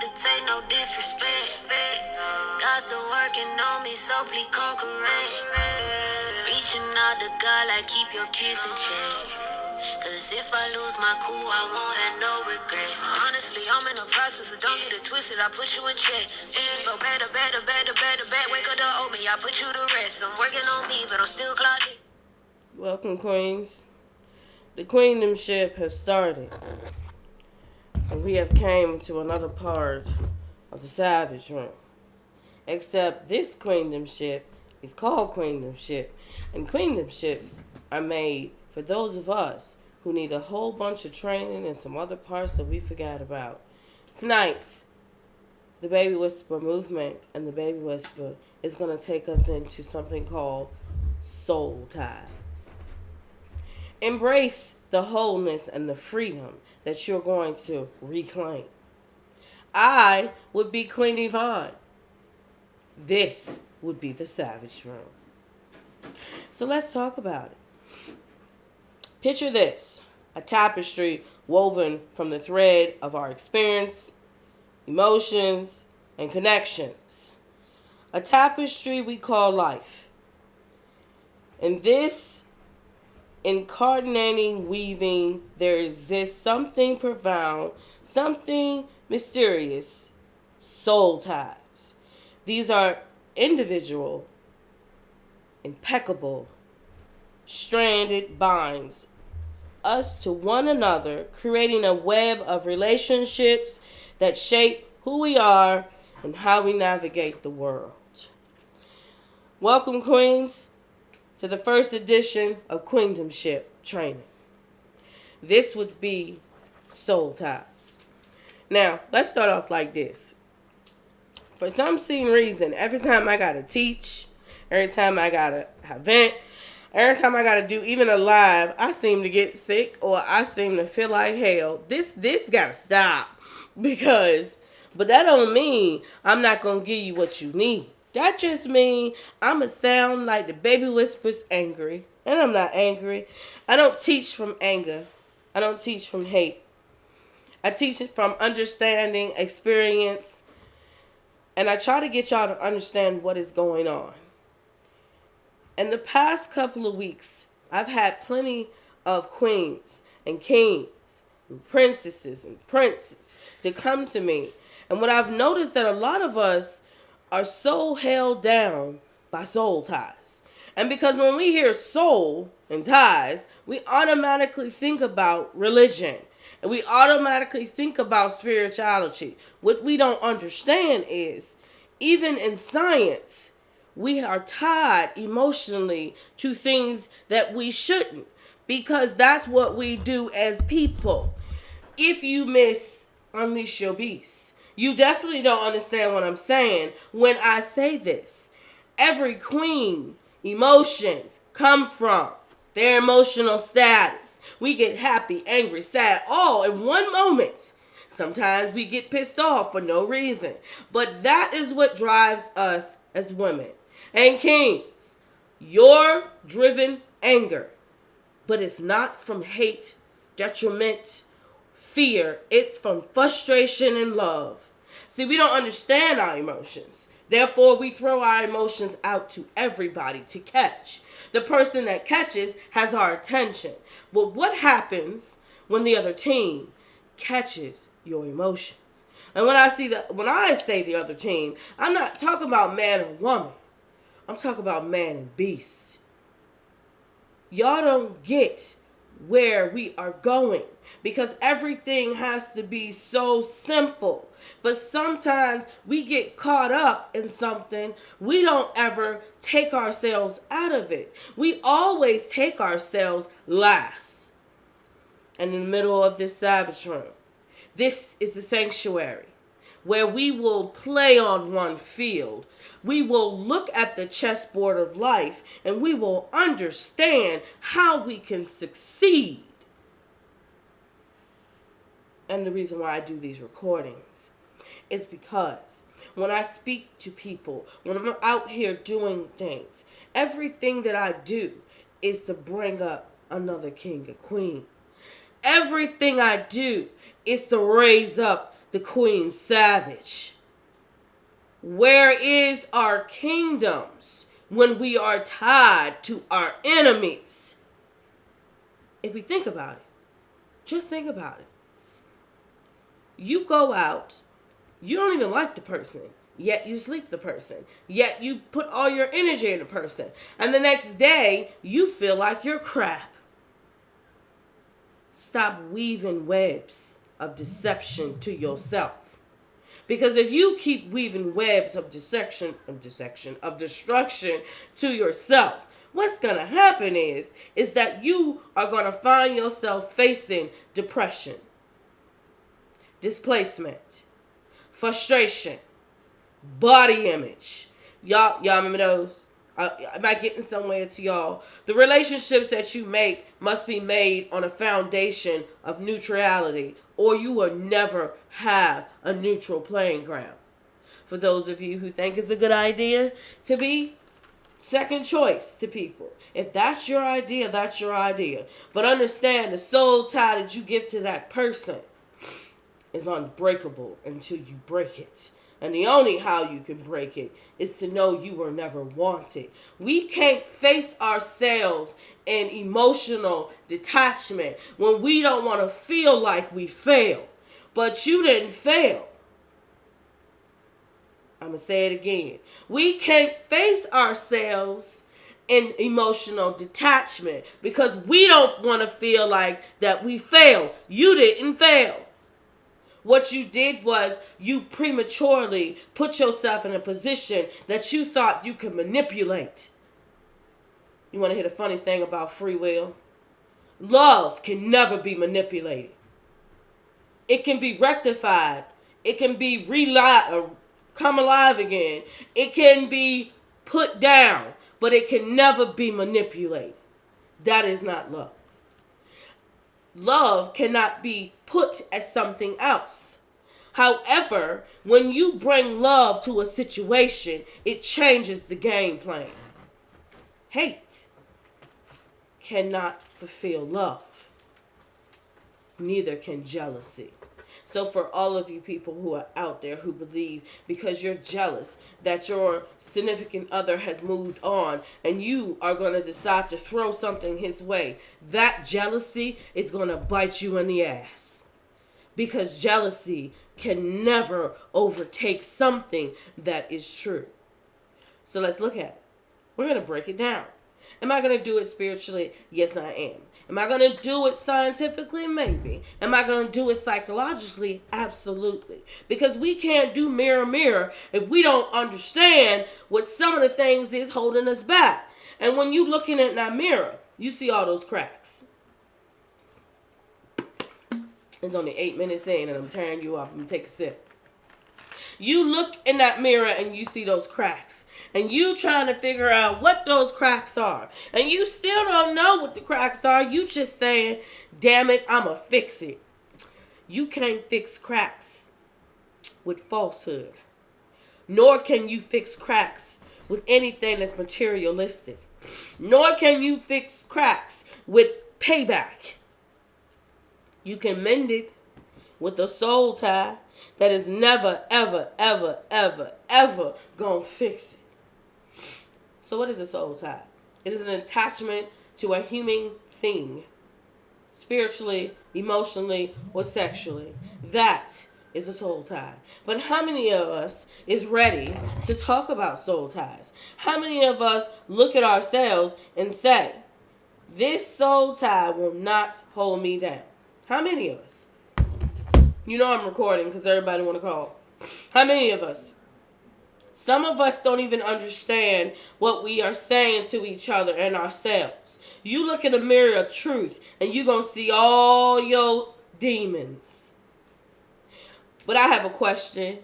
could take no disrespect. God still working on me, so please conquerate. Reaching out to God like keep your kids in check. Cause if I lose my cool, I won't have no regrets. Honestly, I'm in the process, so don't get it twisted. I put you in check. Things go better, better, better, better, better. Wake up to hold me, I put you to rest. I'm working on me, but I'm still clogging. Welcome, Queens. The Queendom Ship has started, and we have came to another part of the Savage Room. Except this Queendom Ship is called Queendom Ship, and Queendom Ships are made for those of us who need a whole bunch of training and some other parts that we forgot about. Tonight, the Baby Whisper movement and the Baby Whisper is going to take us into something called soul ties. Embrace the wholeness and the freedom that you're going to reclaim. I would be Queen Yvonne. This would be the Savage Room. So let's talk about it. Picture this, a tapestry woven from the thread of our experience, emotions, and connections. A tapestry we call life. In this incarnating weaving, there exists something profound, something mysterious, soul ties. These are individual, impeccable, stranded binds us to one another, creating a web of relationships that shape who we are and how we navigate the world. Welcome, Queens, to the first edition of Queendom Ship training. This would be soul ties. Now, let's start off like this. For some seen reason, every time I gotta teach, every time I gotta vent, every time I gotta do even a live, I seem to get sick or I seem to feel like hell. This gotta stop. But that don't mean I'm not gonna give you what you need. That just means I'ma sound like the Baby Whispers angry. And I'm not angry. I don't teach from anger. I don't teach from hate. I teach it from understanding, experience, and I try to get y'all to understand what is going on. In the past couple of weeks, I've had plenty of queens and kings and princesses and princes to come to me. And what I've noticed that a lot of us are so held down by soul ties. And because when we hear soul and ties, we automatically think about religion. And we automatically think about spirituality. What we don't understand is, even in science, we are tied emotionally to things that we shouldn't, because that's what we do as people. If you miss Unleash Your Beast, you definitely don't understand what I'm saying when I say this. Every queen emotions come from their emotional status. We get happy, angry, sad, all in one moment. Sometimes we get pissed off for no reason. But that is what drives us as women. And kings, you're driven anger. But it's not from hate, detriment, fear. It's from frustration and love. See, we don't understand our emotions. Therefore, we throw our emotions out to everybody to catch. The person that catches has our attention. But what happens when the other team catches your emotions? And when I say the other team, I'm not talking about man or woman. I'm talking about man and beast. Y'all don't get where we are going because everything has to be so simple. But sometimes we get caught up in something. We don't ever take ourselves out of it. We always take ourselves last. And in the middle of this Savage Room, this is the sanctuary where we will play on one field. We will look at the chessboard of life and we will understand how we can succeed. And the reason why I do these recordings is because when I speak to people, when I'm out here doing things, everything that I do is to bring up another king or queen. Everything I do is to raise up the Queen Savage. Where is our kingdoms when we are tied to our enemies? If we think about it, just think about it. You go out, you don't even like the person, yet you sleep the person, yet you put all your energy in the person, and the next day you feel like you're crap. Stop weaving webs of deception to yourself. Because if you keep weaving webs of destruction to yourself, what's going to happen is that you are going to find yourself facing depression, displacement, frustration, body image. Y'all remember those? Am I getting somewhere to y'all? The relationships that you make must be made on a foundation of neutrality, or you will never have a neutral playing ground. For those of you who think it's a good idea to be second choice to people, if that's your idea, that's your idea. But understand, the soul tie that you give to that person is unbreakable until you break it. And the only how you can break it is to know you were never wanted. We can't face ourselves in emotional detachment when we don't want to feel like we failed. But you didn't fail. I'm going to say it again. We can't face ourselves in emotional detachment because we don't want to feel like that we failed. You didn't fail. What you did was you prematurely put yourself in a position that you thought you could manipulate. You want to hear the funny thing about free will? Love can never be manipulated. It can be rectified. It can be come alive again. It can be put down, but it can never be manipulated. That is not love. Love cannot be put as something else. However, when you bring love to a situation, it changes the game plan. Hate cannot fulfill love. Neither can jealousy. So for all of you people who are out there who believe because you're jealous that your significant other has moved on and you are going to decide to throw something his way, that jealousy is going to bite you in the ass. Because jealousy can never overtake something that is true. So let's look at it. We're going to break it down. Am I going to do it spiritually? Yes, I am. Am I going to do it scientifically? Maybe. Am I going to do it psychologically? Absolutely. Because we can't do mirror, mirror if we don't understand what some of the things is holding us back. And when you looking at that mirror, you see all those cracks. It's only 8 minutes in and I'm tearing you up. I'm going to take a sip. You look in that mirror and you see those cracks. And you trying to figure out what those cracks are. And you still don't know what the cracks are. You just saying, damn it, I'ma fix it. You can't fix cracks with falsehood. Nor can you fix cracks with anything that's materialistic. Nor can you fix cracks with payback. You can mend it with a soul tie that is never, ever, ever, ever, ever gonna fix it. So what is a soul tie? It is an attachment to a human thing, spiritually, emotionally, or sexually. That is a soul tie. But how many of us is ready to talk about soul ties? How many of us look at ourselves and say, this soul tie will not hold me down? How many of us? You know I'm recording because everybody want to call. How many of us? Some of us don't even understand what we are saying to each other and ourselves. You look in the mirror of truth and you're going to see all your demons. But I have a question.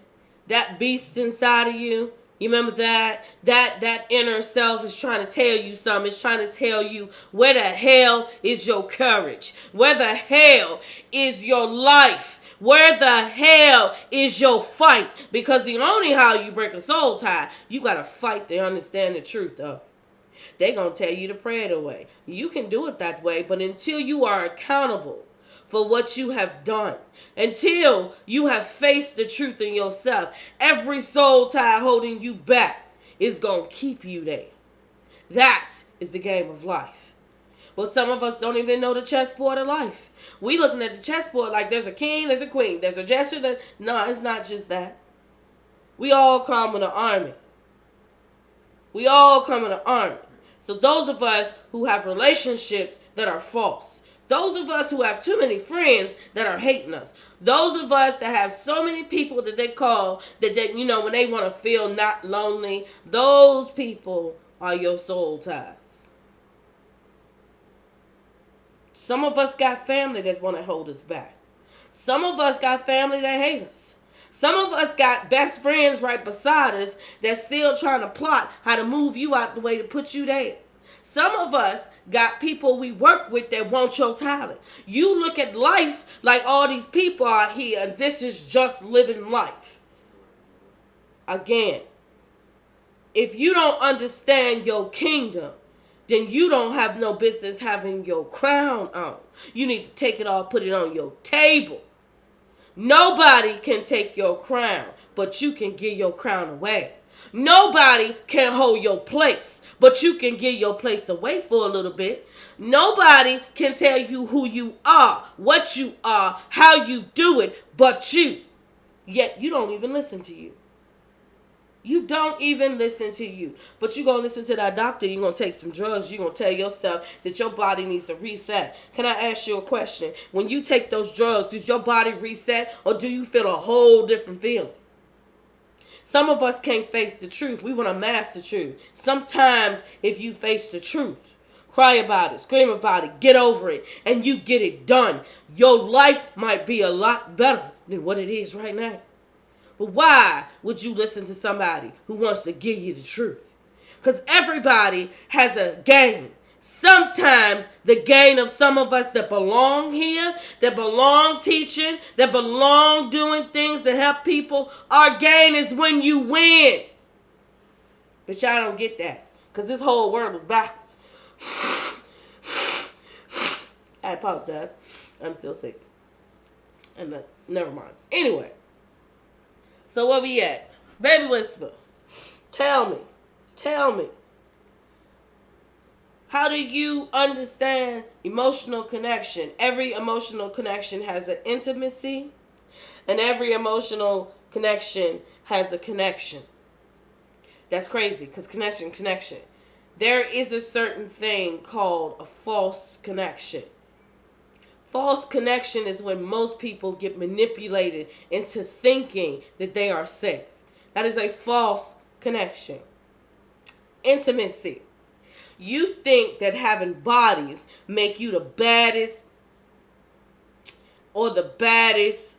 That beast inside of you, you remember that? That inner self is trying to tell you something. It's trying to tell you where the hell is your courage? Where the hell is your life? Where the hell is your fight? Because the only how you break a soul tie, you got to fight to understand the truth of it. They're going to tell you to pray it away. You can do it that way, but until you are accountable for what you have done. Until you have faced the truth in yourself, every soul tie holding you back is going to keep you there. That is the game of life. But some of us don't even know the chessboard of life. We looking at the chessboard like there's a king, there's a queen, there's a jester. No, it's not just that. We all come with an army. We all come with an army. So those of us who have relationships that are false, those of us who have too many friends that are hating us, those of us that have so many people that they call that they, when they want to feel not lonely, those people are your soul ties. Some of us got family that want to hold us back. Some of us got family that hate us. Some of us got best friends right beside us that's still trying to plot how to move you out the way to put you there. Some of us got people we work with that want your talent. You look at life like all these people are here and this is just living life. Again, if you don't understand your kingdom, then you don't have no business having your crown on. You need to take it all, put it on your table. Nobody can take your crown, but you can give your crown away. Nobody can hold your place, but you can give your place away for a little bit. Nobody can tell you who you are, what you are, how you do it, but you. Yet you don't even listen to you. You don't even listen to you. But you're going to listen to that doctor. You're going to take some drugs. You're going to tell yourself that your body needs to reset. Can I ask you a question? When you take those drugs, does your body reset or do you feel a whole different feeling? Some of us can't face the truth. We want to mask the truth. Sometimes if you face the truth, cry about it, scream about it, get over it, and you get it done, your life might be a lot better than what it is right now. But why would you listen to somebody who wants to give you the truth? Because everybody has a gain. Sometimes the gain of some of us that belong here, that belong teaching, that belong doing things that help people, our gain is when you win. But y'all don't get that because this whole world is backwards. I apologize. I'm still sick. Never mind. Anyway. So where we at? Baby Whisper, tell me. How do you understand emotional connection? Every emotional connection has an intimacy, and every emotional connection has a connection. That's crazy, because connection. There is a certain thing called a false connection. False connection is when most people get manipulated into thinking that they are safe. That is a false connection. Intimacy. You think that having bodies make you the baddest or the baddest.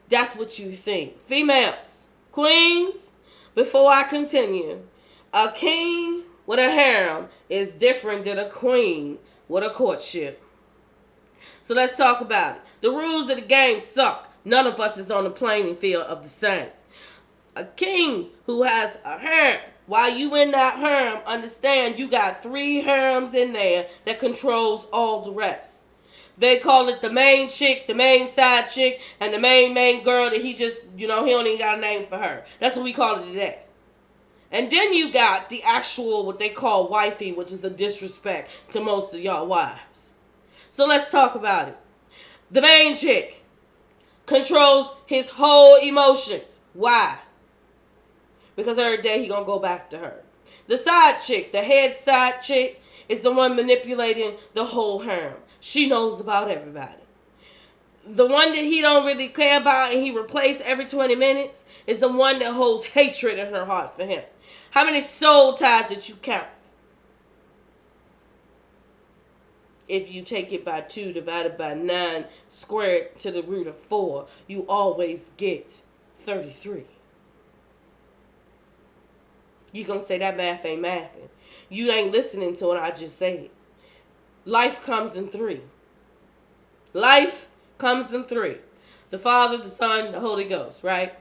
That's what you think. Females, queens, before I continue, a king with a harem is different than a queen with a courtship. So let's talk about it. The rules of the game suck. None of us is on the playing field of the same. A king who has a harem, while you in that harem, understand you got 3 harems in there that controls all the rest. They call it the main chick, the main side chick, and the main girl that he just, he don't even got a name for her. That's what we call it today. And then you got the actual, what they call wifey, which is a disrespect to most of y'all wives. So let's talk about it. The main chick controls his whole emotions. Why? Because every day he gonna go back to her. The side chick, the head side chick, is the one manipulating the whole harem. She knows about everybody. The one that he don't really care about and he replaces every 20 minutes is the one that holds hatred in her heart for him. How many soul ties did you count? If you take it by 2 divided by 9 squared to the root of 4, you always get 33. You're going to say that math ain't mathing. You ain't listening to what I just said. Life comes in 3. Life comes in 3. The Father, the Son, the Holy Ghost, right?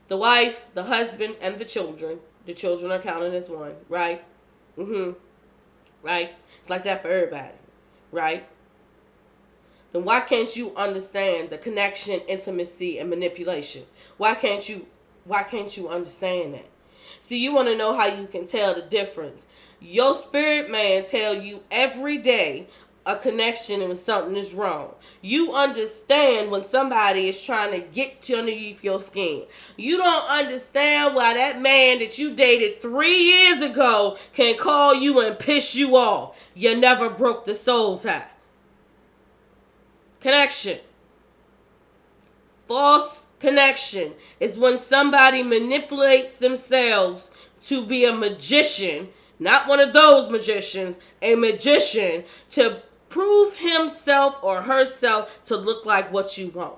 The wife, the husband, and the children. The children are counted as 1, right? Right? It's like that for everybody, right? then why can't you understand the connection, intimacy, and manipulation? Why can't you understand that? See, you want to know how you can tell the difference. Your spirit man tell you every day a connection and when something is wrong. You understand when somebody is trying to get to underneath your skin. You don't understand why that man that you dated 3 years ago can call you and piss you off. You never broke the soul tie. Connection. False connection is when somebody manipulates themselves to be a magician, not one of those magicians, a magician, to prove himself or herself to look like what you want.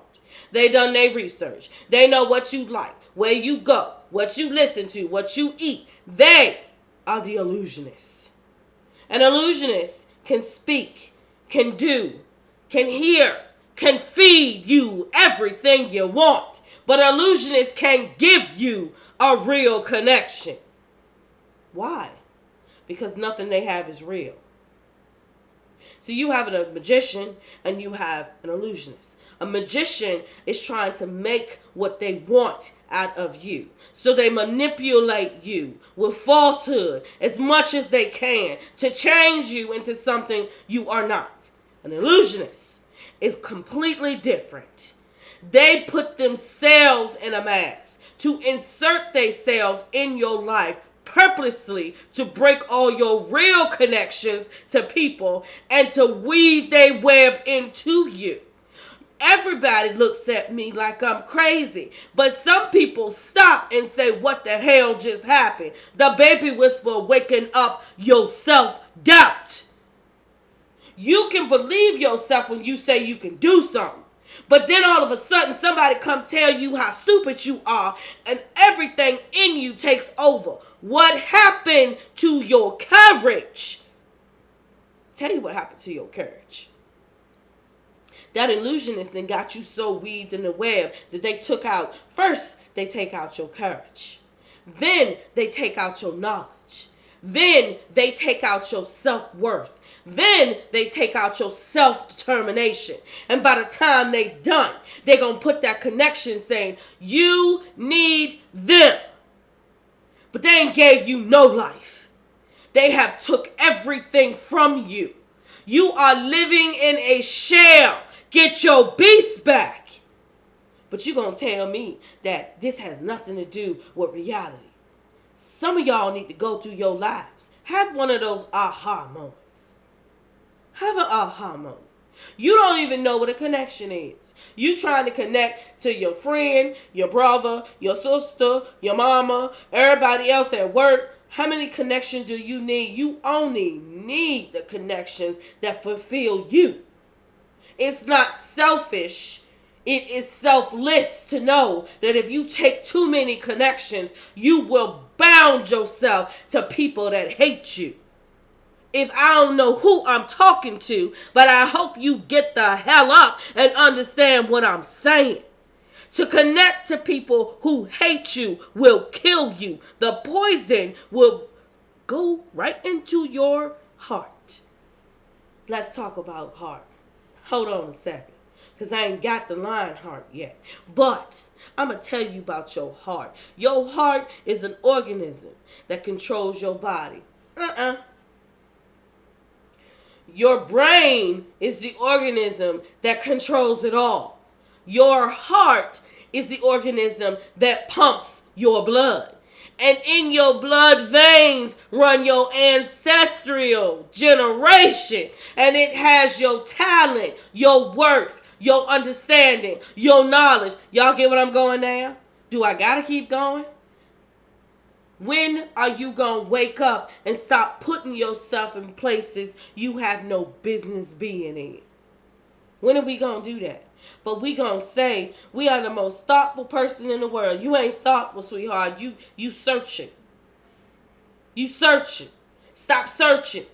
They done their research. They know what you like, where you go, what you listen to, what you eat. They are the illusionists. An illusionist can speak, can do, can hear, can feed you everything you want. But an illusionist can't give you a real connection. Why? Because nothing they have is real. So you have a magician and you have an illusionist. A magician is trying to make what they want out of you. So they manipulate you with falsehood as much as they can to change you into something you are not. An illusionist is completely different. They put themselves in a mask to insert themselves in your life purposely to break all your real connections to people and to weave their web into you. Everybody looks at me like I'm crazy, but some people stop and say, what the hell just happened? The baby whisper waking up your self-doubt. You can believe yourself when you say you can do something. But then all of a sudden somebody come tell you how stupid you are and everything in you takes over. What happened to your courage? Tell you what happened to your courage. That illusionist then got you so weaved in the web that they took out, first they take out your courage. Then they take out your knowledge. Then they take out your self-worth. Then they take out your self-determination. And by the time they done, they're going to put that connection saying, you need them. But they ain't gave you no life. They have took everything from you. You are living in a shell. Get your beast back. But you're going to tell me that this has nothing to do with reality. Some of y'all need to go through your lives. Have one of those aha moments. Have an aha moment. You don't even know what a connection is. You trying to connect to your friend, your brother, your sister, your mama, everybody else at work. How many connections do you need? You only need the connections that fulfill you. It's not selfish. It is selfless to know that if you take too many connections, you will bound yourself to people that hate you. If I don't know who I'm talking to, but I hope you get the hell up and understand what I'm saying. To connect to people who hate you will kill you. The poison will go right into your heart. Let's talk about heart. Hold on a second, because I ain't got the line heart yet. But I'm going to tell you about your heart. Your heart is an organism that controls your body. Your brain is the organism that controls it all. Your heart is the organism that pumps your blood. And in your blood veins run your ancestral generation. And it has your talent, your worth, your understanding, your knowledge. Y'all get what I'm going now? Do I gotta keep going? When are you going to wake up and stop putting yourself in places you have no business being in? When are we going to do that? But we going to say we are the most thoughtful person in the world. You ain't thoughtful, sweetheart. You searching. You searching. Stop searching.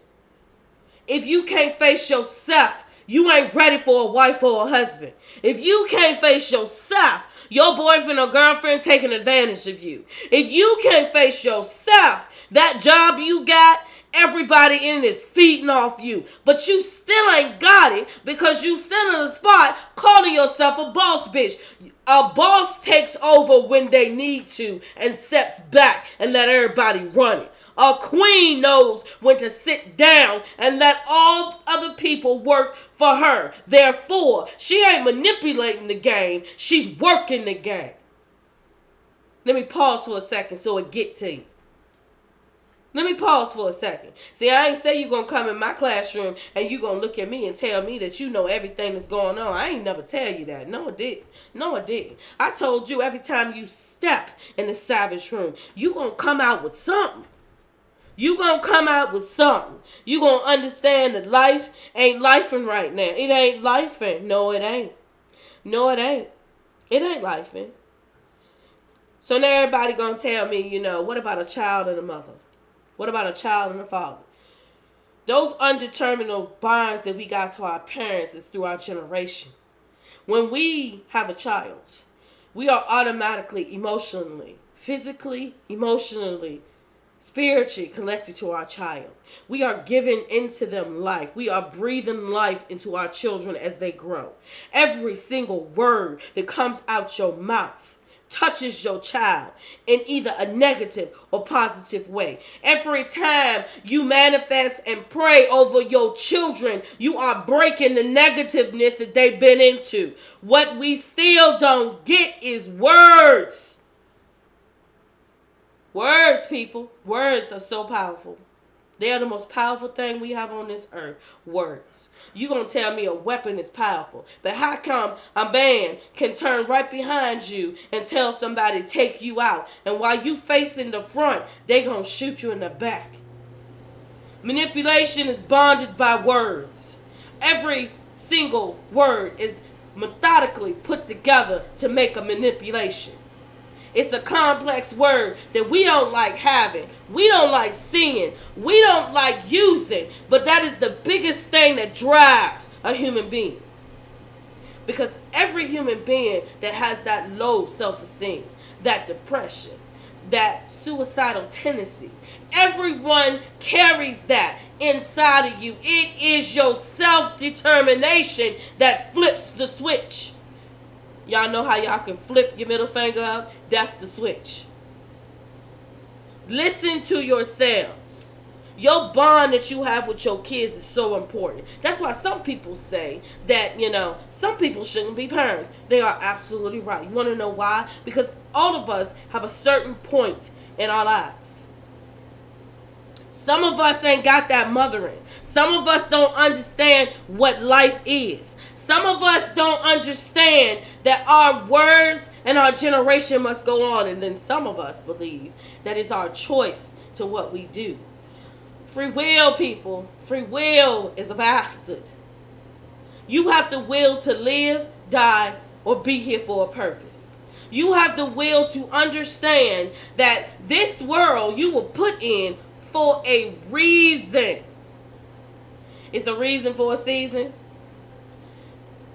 If you can't face yourself, you ain't ready for a wife or a husband. If you can't face yourself, your boyfriend or girlfriend taking advantage of you. If you can't face yourself, that job you got Everybody in it is feeding off you. But you still ain't got it because you still in a spot calling yourself a boss bitch. A boss takes over when they need to and steps back and let everybody run it. A queen knows when to sit down and let all other people work for her. Therefore, she ain't manipulating the game. She's working the game. Let me pause for a second so it get to you. Let me pause for a second. See, I ain't say you going to come in my classroom and you going to look at me and tell me that you know everything that's going on. I ain't never tell you that. No, it didn't. No, it didn't. I told you every time you step in the savage room, you going to come out with something. You going to come out with something. You going to understand that life ain't lifing right now. It ain't lifing. No, it ain't. No, it ain't. It ain't lifing. So now everybody going to tell me, you know, what about a child and a mother? What about a child and a father? Those undeterminable bonds that we got to our parents is through our generation. When we have a child, we are automatically emotionally, physically, emotionally, spiritually connected to our child. We are giving into them life. We are breathing life into our children as they grow. Every single word that comes out your mouth touches your child in either a negative or positive way. Every time you manifest and pray over your children, you are breaking the negativeness that they've been into. What we still don't get is words. Words, people. Words are so powerful. They are the most powerful thing we have on this earth. Words. You gonna tell me a weapon is powerful, but how come a man can turn right behind you and tell somebody take you out, and while you facing the front, they gonna shoot you in the back? Manipulation is bonded by words. Every single word is methodically put together to make a manipulation. It's a complex word that we don't like having. We don't like seeing. We don't like using. But that is the biggest thing that drives a human being. Because every human being that has that low self-esteem, that depression, that suicidal tendencies, everyone carries that inside of you. It is your self-determination that flips the switch. Y'all know how y'all can flip your middle finger up? That's the switch. Listen to yourselves. Your bond that you have with your kids is so important. That's why some people say that, you know, some people shouldn't be parents. They are absolutely right. You want to know why? Because all of us have a certain point in our lives. Some of us ain't got that mothering. Some of us don't understand what life is. Some of us don't understand that our words and our generation must go on. And then some of us believe that it's our choice to what we do. Free will, people. Free will is a bastard. You have the will to live, die, or be here for a purpose. You have the will to understand that this world you were put in for a reason. It's a reason for a season.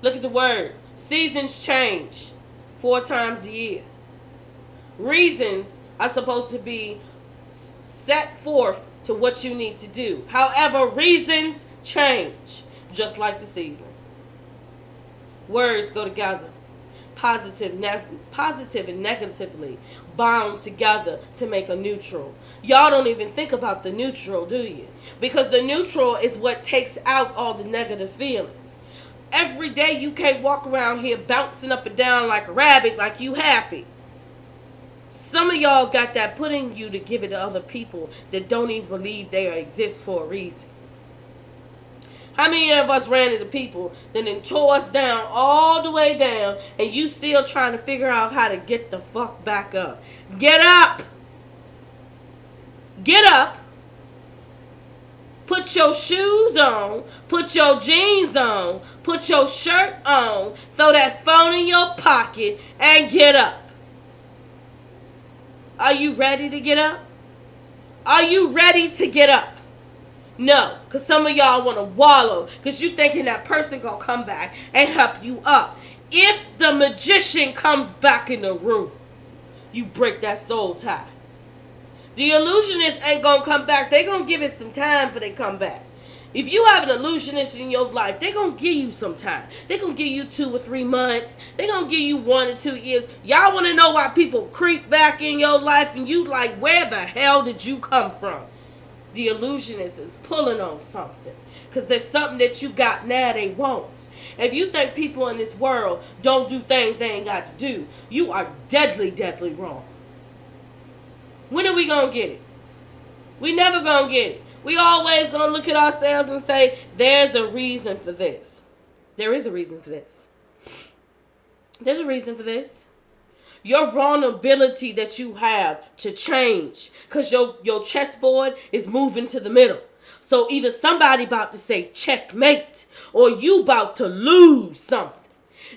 Look at the word. Seasons change 4 times a year. Reasons are supposed to be set forth to what you need to do. However, reasons change, just like the season. Words go together. Positive and negatively bound together to make a neutral. Y'all don't even think about the neutral, do you? Because the neutral is what takes out all the negative feelings. Every day you can't walk around here bouncing up and down like a rabbit like you happy. Some of y'all got that put in you to give it to other people that don't even believe they exist for a reason. How many of us ran into people that then tore us down all the way down and you still trying to figure out how to get the fuck back up? Get up! Get up! Put your shoes on, put your jeans on, put your shirt on, throw that phone in your pocket, and get up. Are you ready to get up? Are you ready to get up? No, because some of y'all want to wallow because you thinking that person going to come back and help you up. If the magician comes back in the room, you break that soul tie. The illusionist ain't gonna come back. They gonna give it some time for they come back. If you have an illusionist in your life, they gonna give you some time. They gonna give you 2 or 3 months. They gonna give you 1 or 2 years. Y'all wanna know why people creep back in your life and you like, where the hell did you come from? The illusionist is pulling on something. Because there's something that you got now they won't. If you think people in this world don't do things they ain't got to do, you are deadly, deadly wrong. When are we going to get it? We never going to get it. We always going to look at ourselves and say, there's a reason for this. There is a reason for this. There's a reason for this. Your vulnerability that you have to change, because your chessboard is moving to the middle. So either somebody about to say checkmate or you about to lose something.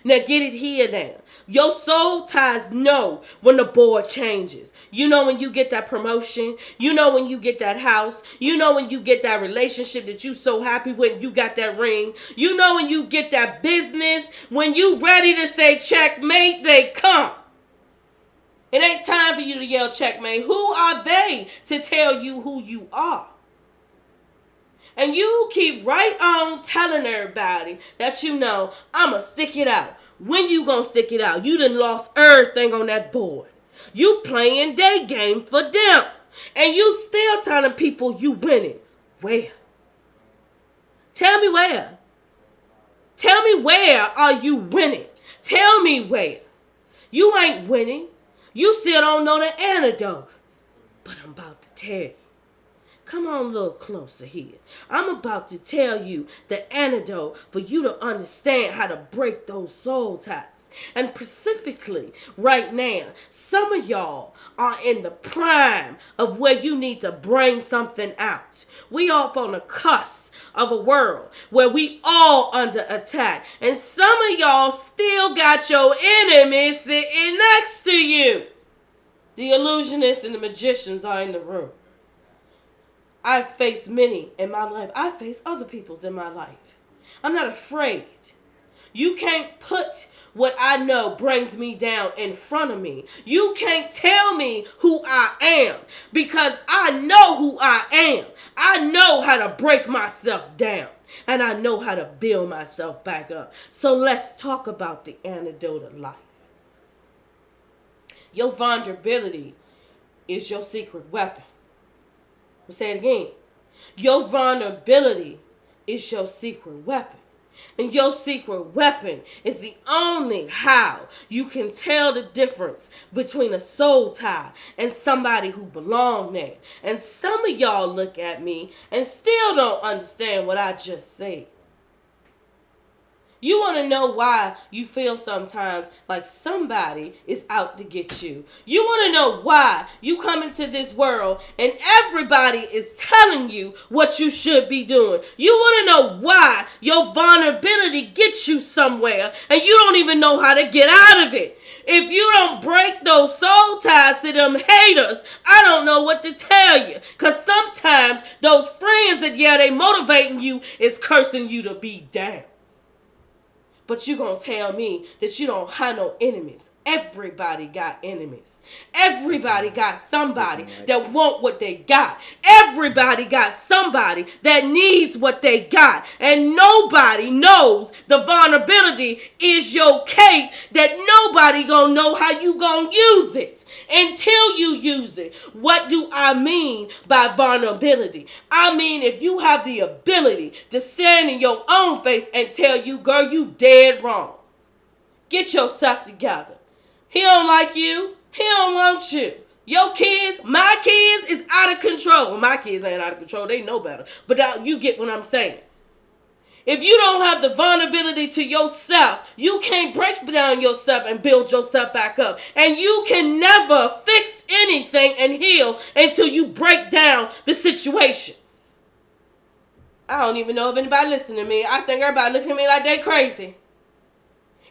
Now get it here now. Your soul ties know when the board changes. You know when you get that promotion. You know when you get that house. You know when you get that relationship that you so happy with. You got that ring. You know when you get that business. When you ready to say checkmate, they come. It ain't time for you to yell checkmate. Who are they to tell you who you are? And you keep right on telling everybody that you know, I'ma stick it out. When you gonna stick it out? You done lost everything on that board. You playing day game for them. And you still telling people you winning. Where? Tell me where. Tell me where are you winning? Tell me where. You ain't winning. You still don't know the antidote. But I'm about to tell you. Come on a little closer here. I'm about to tell you the antidote for you to understand how to break those soul ties. And specifically, right now, some of y'all are in the prime of where you need to bring something out. We off on the cusp of a world where we all under attack. And some of y'all still got your enemy sitting next to you. The illusionists and the magicians are in the room. I've faced many in my life. I face other people's in my life. I'm not afraid. You can't put what I know brings me down in front of me. You can't tell me who I am because I know who I am. I know how to break myself down and I know how to build myself back up. So let's talk about the antidote of life. Your vulnerability is your secret weapon. I'll say it again. Your vulnerability is your secret weapon. And your secret weapon is the only how you can tell the difference between a soul tie and somebody who belong there. And some of y'all look at me and still don't understand what I just said. You want to know why you feel sometimes like somebody is out to get you. You want to know why you come into this world and everybody is telling you what you should be doing. You want to know why your vulnerability gets you somewhere and you don't even know how to get out of it. If you don't break those soul ties to them haters, I don't know what to tell you. Because sometimes those friends that, yeah, they motivating you is cursing you to be down. But you gonna tell me that you don't have no enemies. Everybody got enemies. Everybody got somebody that want what they got. Everybody got somebody that needs what they got. And nobody knows the vulnerability is your cape that nobody gonna know how you gonna use it until you use it. What do I mean by vulnerability? I mean if you have the ability to stand in your own face and tell you, girl, you dead wrong. Get yourself together. He don't like you. He don't want you. Your kids, my kids is out of control. Well, my kids ain't out of control. They know better. But you get what I'm saying. If you don't have the vulnerability to yourself, you can't break down yourself and build yourself back up. And you can never fix anything and heal until you break down the situation. I don't even know if anybody listening to me. I think everybody looking at me like they crazy.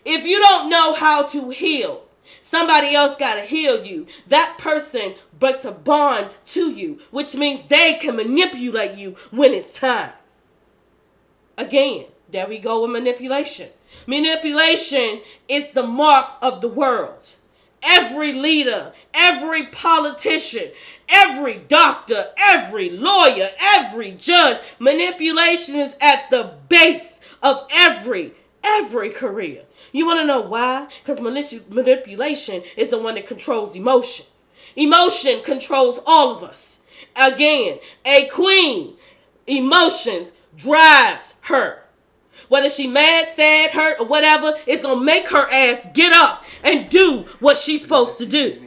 If you don't know how to heal, somebody else got to heal you. That person breaks a bond to you, which means they can manipulate you when it's time. Again, there we go with manipulation. Manipulation is the mark of the world. every leader, every politician, every doctor, every lawyer, every judge. Manipulation is at the base of every career. You want to know why? Because manipulation is the one that controls emotion. Emotion controls all of us. Again, a queen, emotions drives her. Whether she mad, sad, hurt, or whatever, it's going to make her ass get up and do what she's supposed to do.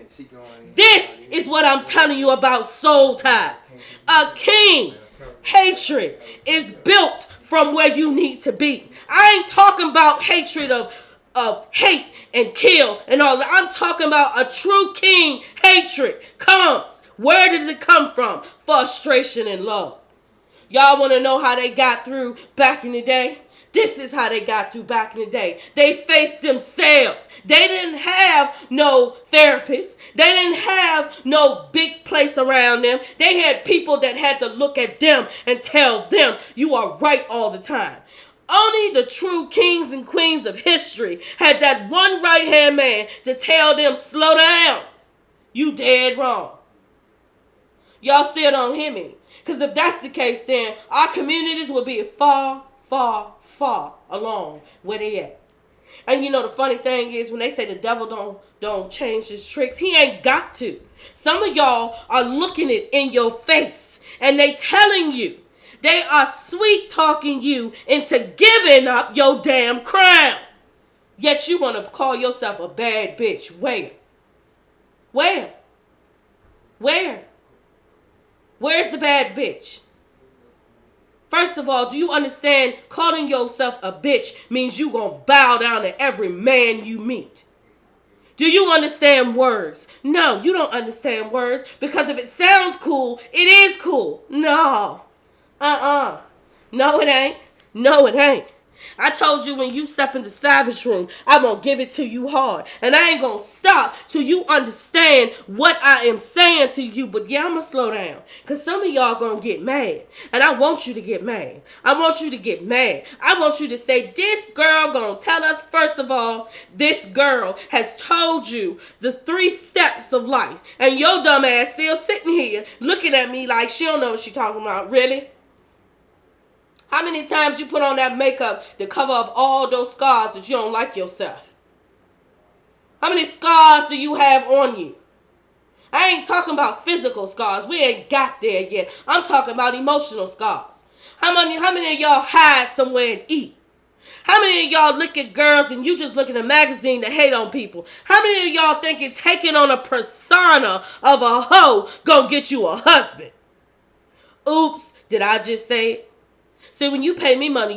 This is what I'm telling you about soul ties. A king, hatred is built from where you need to be. I ain't talking about hatred of hate and kill and all that. I'm talking about a true king hatred comes. Where does it come from? Frustration and love. Y'all want to know how they got through back in the day? This is how they got through back in the day. They faced themselves. They didn't have no therapist. They didn't have no big place around them. They had people that had to look at them and tell them, you are right all the time. Only the true kings and queens of history had that one right-hand man to tell them, slow down. You dead wrong. Y'all still don't hear me. Because if that's the case, then our communities will be far, far, far along where they at. And you know the funny thing is when they say the devil don't change his tricks, he ain't got to. Some of y'all are looking it in your face and they telling you, they are sweet talking you into giving up your damn crown. Yet you want to call yourself a bad bitch. Where? Where? Where? Where's the bad bitch? First of all, do you understand calling yourself a bitch means you gonna bow down to every man you meet? Do you understand words? No, you don't understand words because if it sounds cool, it is cool. No. No, it ain't. No, it ain't. I told you when you step into Savage Room, I'm going to give it to you hard. And I ain't going to stop till you understand what I am saying to you. But yeah, I'm going to slow down. Because some of y'all going to get mad. And I want you to get mad. I want you to get mad. I want you to say, this girl going to tell us, first of all, this girl has told you the 3 steps of life. And your dumb ass still sitting here looking at me like she don't know what she talking about. Really? How many times you put on that makeup to cover up all those scars that you don't like yourself? How many scars do you have on you? I ain't talking about physical scars. We ain't got there yet. I'm talking about emotional scars. How many of y'all hide somewhere and eat? How many of y'all look at girls and you just look at a magazine to hate on people? How many of y'all thinking taking on a persona of a hoe gonna get you a husband? Oops, did I just say it? See, when you pay me money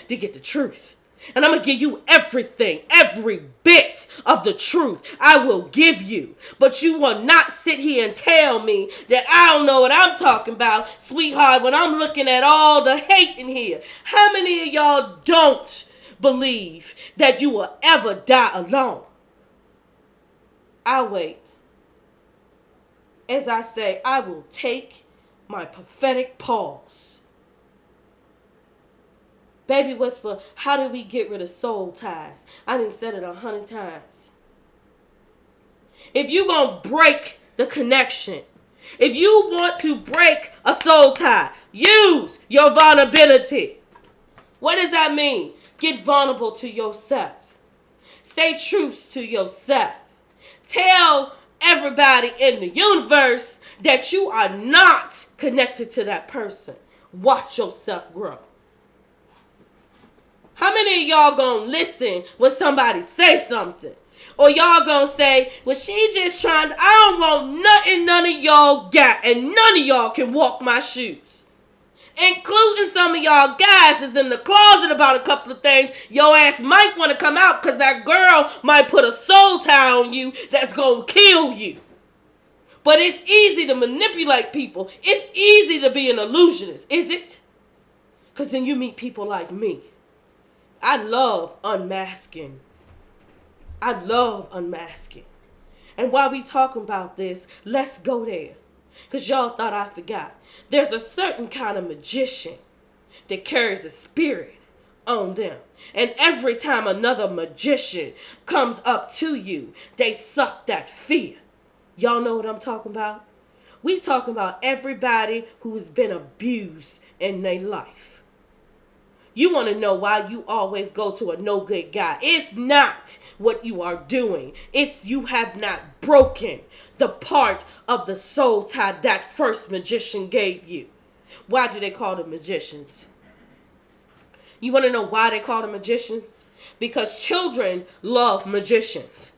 to get the truth. And I'm going to give you everything, every bit of the truth I will give you. But you will not sit here and tell me that I don't know what I'm talking about, sweetheart, when I'm looking at all the hate in here. How many of y'all don't believe that you will ever die alone? I'll wait. As I say, I will take my prophetic pause. Baby Whisper, how do we get rid of soul ties? I done said it 100 times. If you gonna break the connection, if you want to break a soul tie, use your vulnerability. What does that mean? Get vulnerable to yourself. Say truths to yourself. Tell everybody in the universe that you are not connected to that person. Watch yourself grow. How many of y'all gonna listen when somebody say something? Or y'all gonna say, well, she just trying to, I don't want nothing none of y'all got, and none of y'all can walk my shoes. Including some of y'all guys is in the closet about a couple of things. Your ass might want to come out because that girl might put a soul tie on you that's gonna kill you. But it's easy to manipulate people. It's easy to be an illusionist, is it? Because then you meet people like me. I love unmasking. I love unmasking. And while we talking about this, let's go there. Because y'all thought I forgot. There's a certain kind of magician that carries a spirit on them. And every time another magician comes up to you, they suck that fear. Y'all know what I'm talking about? We talking about everybody who's been abused in their life. You want to know why you always go to a no good guy. It's not what you are doing. It's you have not broken the part of the soul tie that first magician gave you. Why do they call them magicians? You want to know why they call them magicians? Because children love magicians.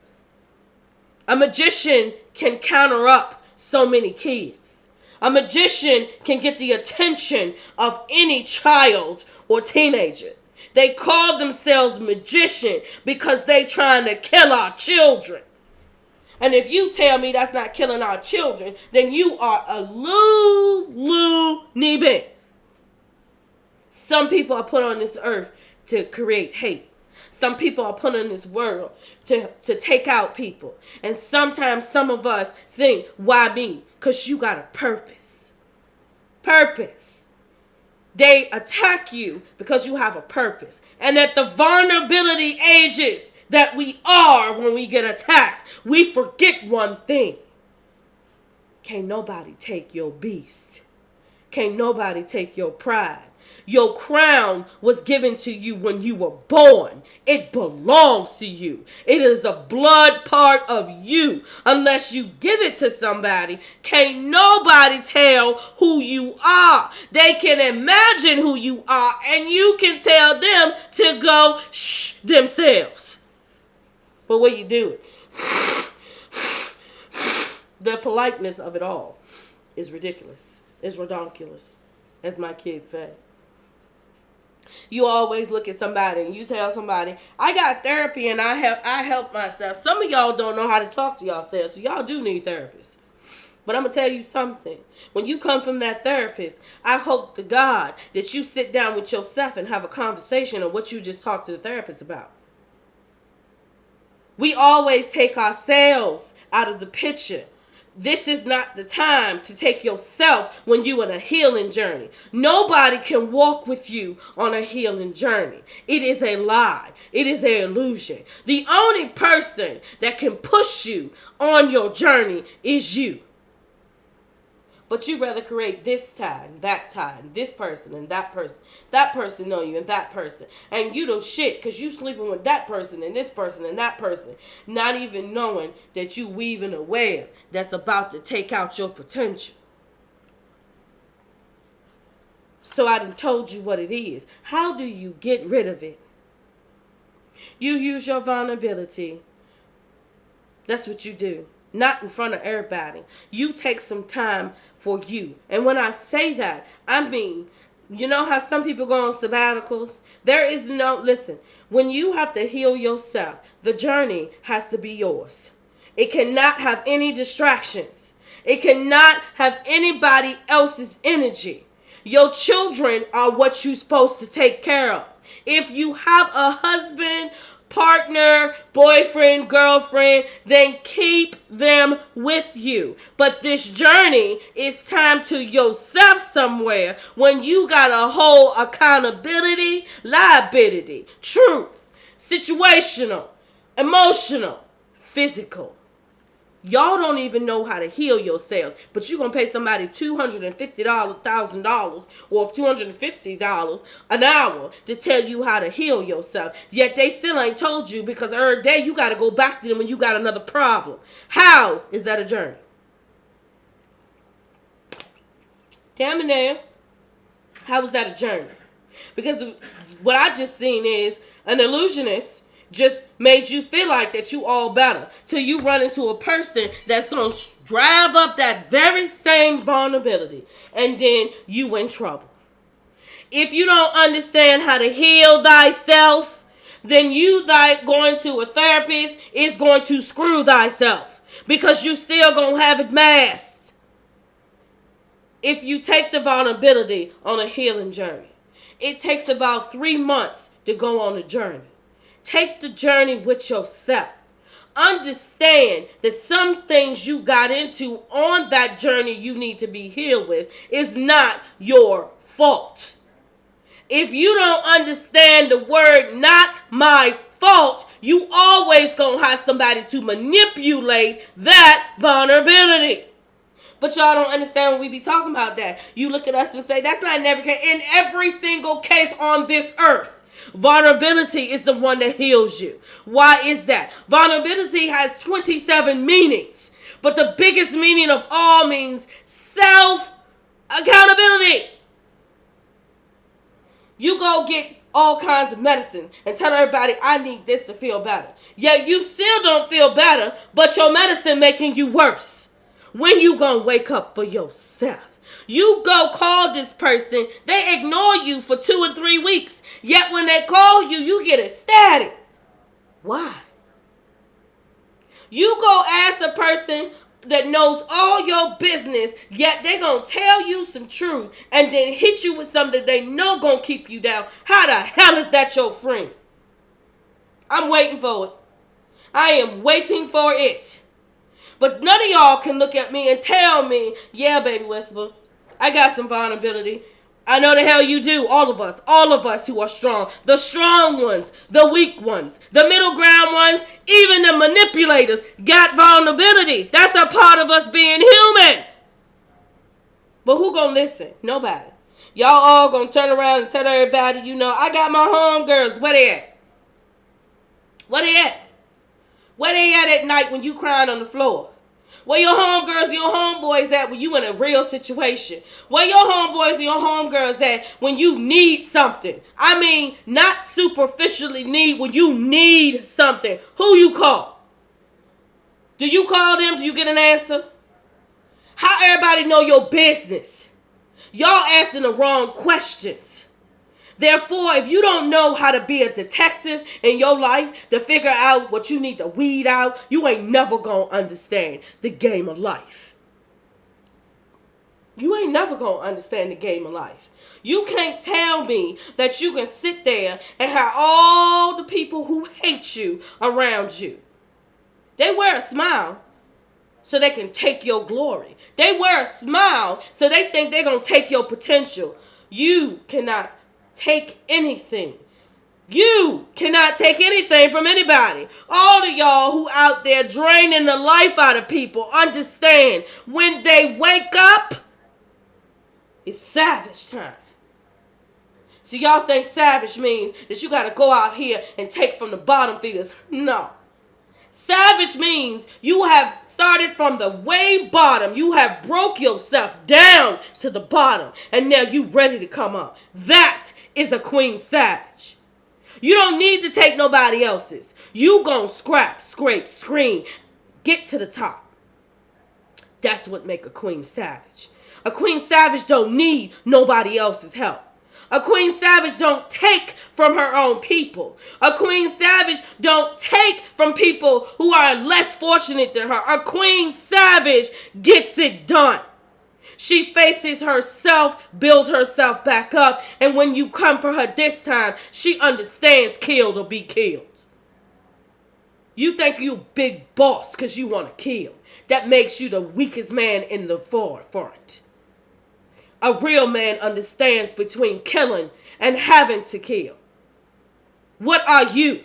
A magician can counter up so many kids. A magician can get the attention of any child or teenager. They call themselves magician because they trying to kill our children. And if you tell me that's not killing our children, then you are a loony bin. Some people are put on this earth to create hate. Some people are put in this world to take out people. And sometimes some of us think, why me? Because you got a purpose. Purpose. They attack you because you have a purpose. And at the vulnerability ages that we are when we get attacked, we forget one thing. Can't nobody take your beast. Can't nobody take your pride. Your crown was given to you when you were born. It belongs to you. It is a blood part of you. Unless you give it to somebody, can't nobody tell who you are. They can imagine who you are, and you can tell them to go shh themselves. But what you do? The politeness of it all is ridiculous. It's redonkulous, as my kids say. You always look at somebody and you tell somebody, I got therapy and I help myself. Some of y'all don't know how to talk to yourselves, so y'all do need therapists. But I'm going to tell you something. When you come from that therapist, I hope to God that you sit down with yourself and have a conversation on what you just talked to the therapist about. We always take ourselves out of the picture. This is not the time to take yourself when you're on a healing journey. Nobody can walk with you on a healing journey. It is a lie. It is an illusion. The only person that can push you on your journey is you. But you rather create this tie and this person and that person. That person know you and that person. And you don't shit because you sleeping with that person and this person and that person. Not even knowing that you weaving a web that's about to take out your potential. So I done told you what it is. How do you get rid of it? You use your vulnerability. That's what you do. Not in front of everybody. You take some time for you. And when I say that, I mean, you know how some people go on sabbaticals? There is no, listen, when you have to heal yourself, the journey has to be yours. It cannot have any distractions. It cannot have anybody else's energy. Your children are what you're supposed to take care of. If you have a husband, partner, boyfriend, girlfriend, then keep them with you. But this journey is time to yourself somewhere when you got a whole accountability, liability, truth, situational, emotional, physical. Y'all don't even know how to heal yourselves, but you're going to pay somebody $250,000 or $250 an hour to tell you how to heal yourself. Yet they still ain't told you because every day you got to go back to them when you got another problem. How is that a journey? Tell me now. How is that a journey? Because what I just seen is an illusionist just made you feel like that you all better till you run into a person that's going to drive up that very same vulnerability, and then you in trouble. If you don't understand how to heal thyself, then you going to a therapist is going to screw thyself because you still going to have it masked. If you take the vulnerability on a healing journey, it takes about 3 months to go on a journey. Take the journey with yourself. Understand that some things you got into on that journey you need to be healed with is not your fault. If you don't understand the word not my fault, you always gonna have somebody to manipulate that vulnerability. But y'all don't understand when we be talking about that. You look at us and say, that's not in every case. In every single case on this earth, vulnerability is the one that heals you. Why is that? Vulnerability has 27 meanings. But the biggest meaning of all means self-accountability. You go get all kinds of medicine and tell everybody, I need this to feel better. Yet you still don't feel better, but your medicine making you worse. When you gonna wake up for yourself? You go call this person, they ignore you for 2 or 3 weeks. Yet when they call you, you get ecstatic. Why? You go ask a person that knows all your business, yet they gonna tell you some truth and then hit you with something that they know gonna keep you down. How the hell is that your friend? I'm waiting for it. I am waiting for it. But none of y'all can look at me and tell me, yeah, baby whisper, I got some vulnerability. I know the hell you do. All of us who are strong. The strong ones, the weak ones, the middle ground ones, even the manipulators got vulnerability. That's a part of us being human. But who gonna listen? Nobody. Y'all all gonna turn around and tell everybody, I got my homegirls. Where they at? Where they at? Where they at night when you crying on the floor? Where your homegirls and your homeboys at when you in a real situation? Where your homeboys and your homegirls at when you need something? I mean, not superficially need, when you need something. Who you call? Do you call them? Do you get an answer? How everybody know your business? Y'all asking the wrong questions. Therefore, if you don't know how to be a detective in your life to figure out what you need to weed out, you ain't never gonna understand the game of life. You ain't never gonna understand the game of life. You can't tell me that you can sit there and have all the people who hate you around you. They wear a smile so they can take your glory. They wear a smile so they think they're gonna take your potential. You cannot take anything. You cannot take anything from anybody. All of y'all who out there draining the life out of people, understand when they wake up, it's savage time. See, y'all think savage means that you gotta go out here and take from the bottom feeders. No. Savage means you have started from the way bottom. You have broke yourself down to the bottom. And now you ready to come up. That is a queen savage. You don't need to take nobody else's. You gon' scrape, scream, get to the top. That's what make a queen savage. A queen savage don't need nobody else's help. A queen savage don't take from her own people. A queen savage don't take from people who are less fortunate than her. A queen savage gets it done. She faces herself, builds herself back up, and when you come for her this time, she understands killed or be killed. You think you big boss because you want to kill. That makes you the weakest man in the forefront. A real man understands between killing and having to kill. What are you?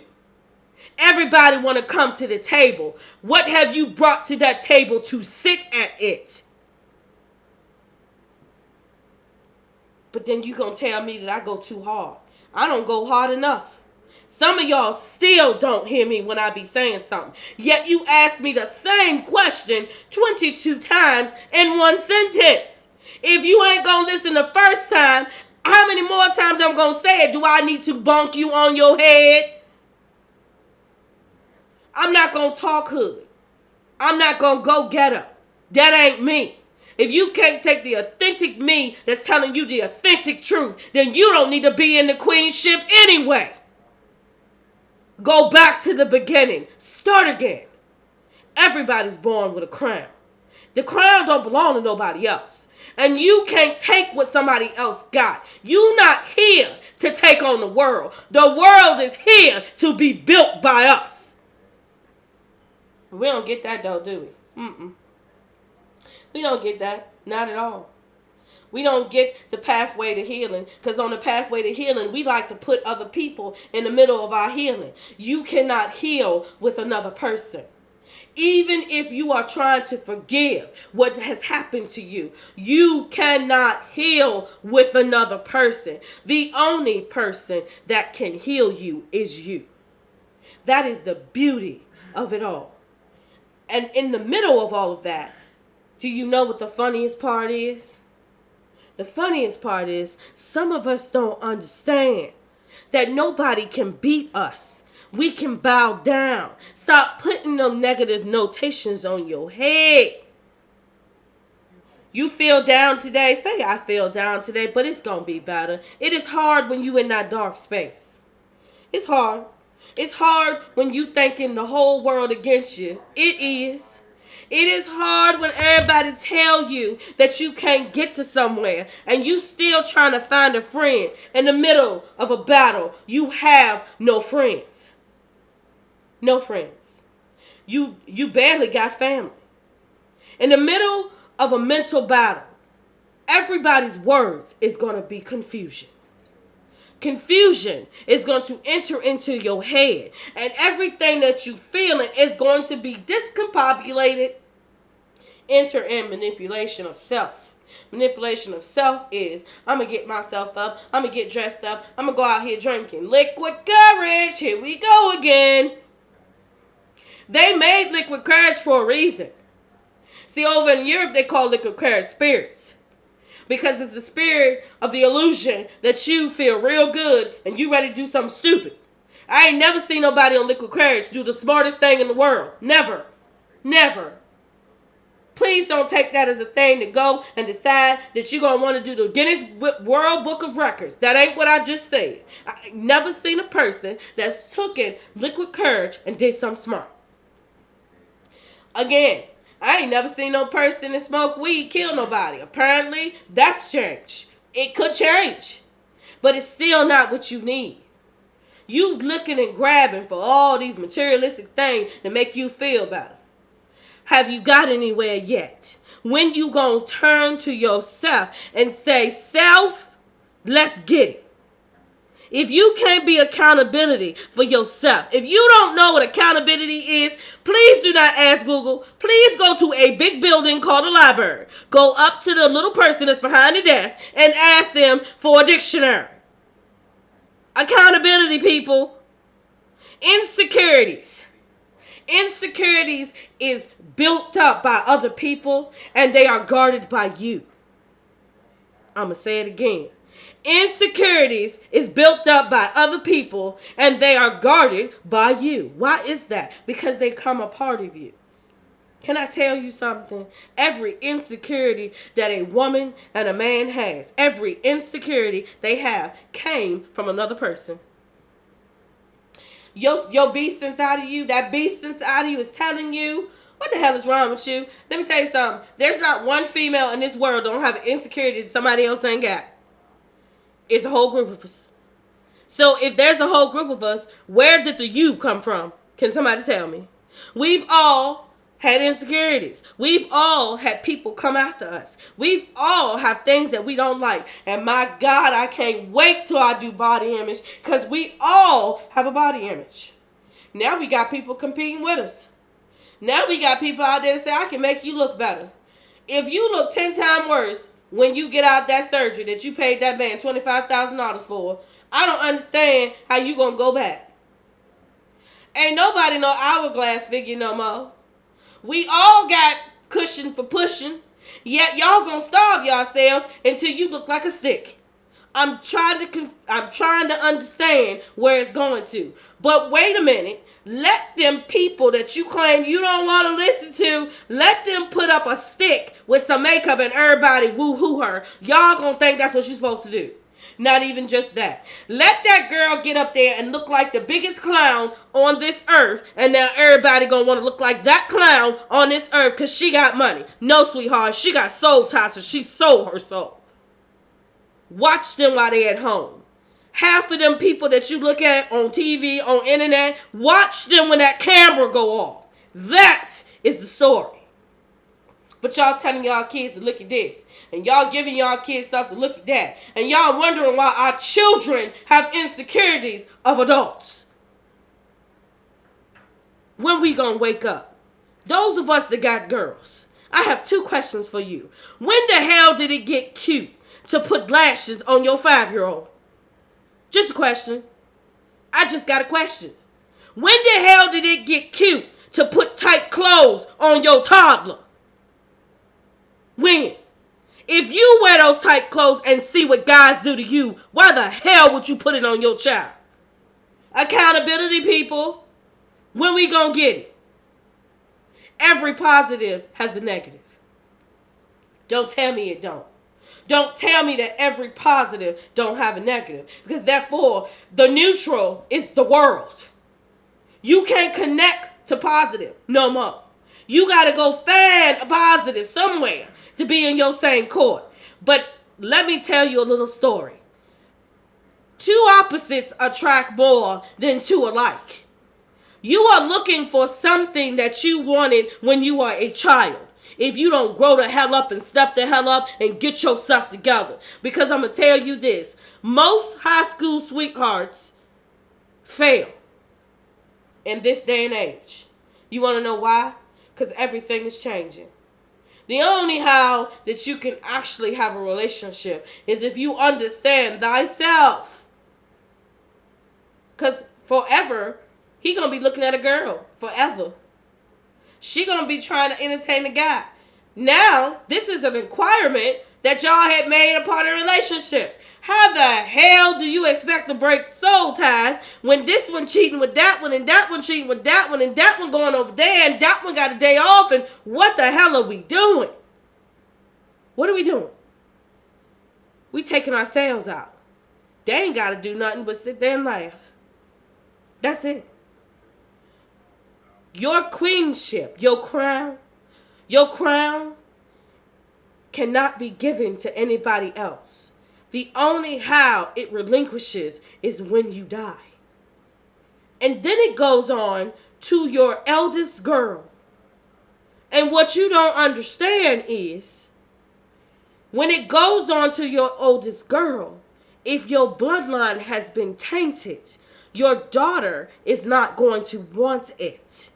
Everybody want to come to the table. What have you brought to that table to sit at it? But then you gonna tell me that I go too hard. I don't go hard enough. Some of y'all still don't hear me when I be saying something. Yet you ask me the same question 22 times in one sentence. If you ain't gonna listen the first time, how many more times I'm gonna say it? Do I need to bonk you on your head? I'm not gonna talk hood. I'm not gonna go get her. That ain't me. If you can't take the authentic me that's telling you the authentic truth, then you don't need to be in the queen ship anyway. Go back to the beginning. Start again. Everybody's born with a crown. The crown don't belong to nobody else. And you can't take what somebody else got. You not here to take on the world. The world is here to be built by us. We don't get that though, do we? We don't get that. Not at all. We don't get the pathway to healing, because on the pathway to healing, we like to put other people in the middle of our healing. You cannot heal with another person. Even if you are trying to forgive what has happened to you, you cannot heal with another person. The only person that can heal you is you. That is the beauty of it all. And in the middle of all of that, do you know what the funniest part is? The funniest part is some of us don't understand that nobody can beat us. We can bow down. Stop putting them negative notations on your head. You feel down today? Say, I feel down today, but it's going to be better. It is hard when you in that dark space. It's hard. It's hard when you thinking the whole world against you. It is. It is hard when everybody tell you that you can't get to somewhere and you still trying to find a friend in the middle of a battle. You have no friends. No friends. You barely got family. In the middle of a mental battle, everybody's words is going to be confusion. Confusion is going to enter into your head, and everything that you feeling is going to be discombobulated. Enter in manipulation of self. Manipulation of self is, I'm going to get myself up, I'm going to get dressed up, I'm going to go out here drinking. Liquid courage, here we go again. They made liquid courage for a reason. See, over in Europe, they call liquid courage spirits. Because it's the spirit of the illusion that you feel real good and you ready to do something stupid. I ain't never seen nobody on liquid courage do the smartest thing in the world. Never. Never. Please don't take that as a thing to go and decide that you're going to want to do the Guinness World Book of Records. That ain't what I just said. I ain't never seen a person that's taken liquid courage and did something smart. Again, I ain't never seen no person that smoke weed kill nobody. Apparently, that's changed. It could change. But it's still not what you need. You looking and grabbing for all these materialistic things to make you feel better. Have you got anywhere yet? When you gonna turn to yourself and say, self, let's get it. If you can't be accountability for yourself, if you don't know what accountability is, please do not ask Google. Please go to a big building called a library. Go up to the little person that's behind the desk and ask them for a dictionary. Accountability, people. Insecurities. Insecurities is built up by other people and they are guarded by you. I'm going to say it again. Insecurities is built up by other people and they are guarded by you. Why is that? Because they come a part of you. Can I tell you something? Every insecurity that a woman and a man has, every insecurity they have came from another person. Your beast inside of you, that beast inside of you is telling you, what the hell is wrong with you? Let me tell you something. There's not one female in this world that don't have an insecurity that somebody else ain't got. It's a whole group of us. So if there's a whole group of us, where did the you come from? Can somebody tell me? We've all had insecurities. We've all had people come after us. We've all have things that we don't like. And my God, I can't wait till I do body image because we all have a body image. Now we got people competing with us. Now we got people out there that say, I can make you look better. If you look 10 times worse when you get out that surgery that you paid that man $25,000 for, I don't understand how you going to go back. Ain't nobody no hourglass figure no more. We all got cushion for pushing, yet y'all gonna starve yourselves until you look like a stick. I'm trying to understand where it's going to. But wait a minute. Let them people that you claim you don't want to listen to, let them put up a stick with some makeup and everybody woo-hoo her. Y'all gonna think that's what you're supposed to do. Not even just that. Let that girl get up there and look like the biggest clown on this earth. And now everybody gonna want to look like that clown on this earth because she got money. No, sweetheart. She got soul ties, so she sold her soul. Watch them while they at home. Half of them people that you look at on TV, on internet, watch them when that camera go off. That is the story. But y'all telling y'all kids to look at this. And y'all giving y'all kids stuff to look at that. And y'all wondering why our children have insecurities of adults. When we gonna wake up? Those of us that got girls, I have 2 questions for you. When the hell did it get cute to put lashes on your 5-year-old? Just a question. I just got a question. When the hell did it get cute to put tight clothes on your toddler? When? If you wear those tight clothes and see what guys do to you, why the hell would you put it on your child? Accountability, people. When we gonna get it? Every positive has a negative. Don't tell me it don't. Don't tell me that every positive don't have a negative. Because therefore, the neutral is the world. You can't connect to positive no more. You got to go find a positive somewhere to be in your same court. But let me tell you a little story. 2 opposites attract more than 2 alike. You are looking for something that you wanted when you were a child. If you don't grow the hell up and step the hell up and get yourself together. Because I'm going to tell you this. Most high school sweethearts fail in this day and age. You want to know why? Because everything is changing. The only how that you can actually have a relationship is if you understand thyself. Because forever, he going to be looking at a girl. Forever. She going to be trying to entertain the guy. Now, this is an requirement that y'all had made a part of relationships. How the hell do you expect to break soul ties when this one cheating with that one and that one cheating with that one and that one going over there and that one got a day off, and what the hell are we doing? What are we doing? We taking ourselves out. They ain't got to do nothing but sit there and laugh. That's it. Your queenship, your crown cannot be given to anybody else. The only how it relinquishes is when you die. And then it goes on to your eldest girl. And what you don't understand is, when it goes on to your oldest girl, if your bloodline has been tainted, your daughter is not going to want it.